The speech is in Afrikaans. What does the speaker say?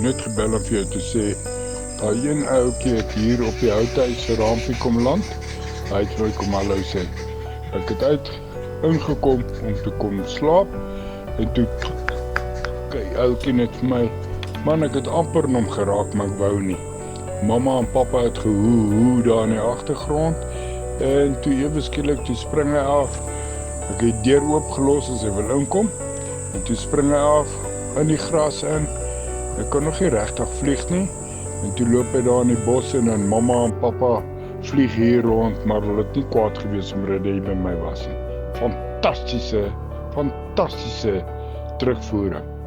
net gebel om vir jou te sê, daai een ouetjie het hier op die houthuis se raampie kom land. Hy het vir my kom hallo sê. Ek het ingekom om te kom slaap en toe kyk ouetjie net vir my, man, ek het amper in hom geraak, maar ek wou nie. Mamma en pappa het gehoe daar in die agtergrond en toe ewe skielik toe spring hy af. Ek het die deur oopgelos as hy wil inkom en toe spring hy af in die gras in. Ek kon nog nie regtig vlieg nie en toe loop hy daar in die bos in en mamma en pappa vlieg hier rond, maar hulle het nie kwaad gewees omdat hy by my was nie. Fantastiese terugvoering.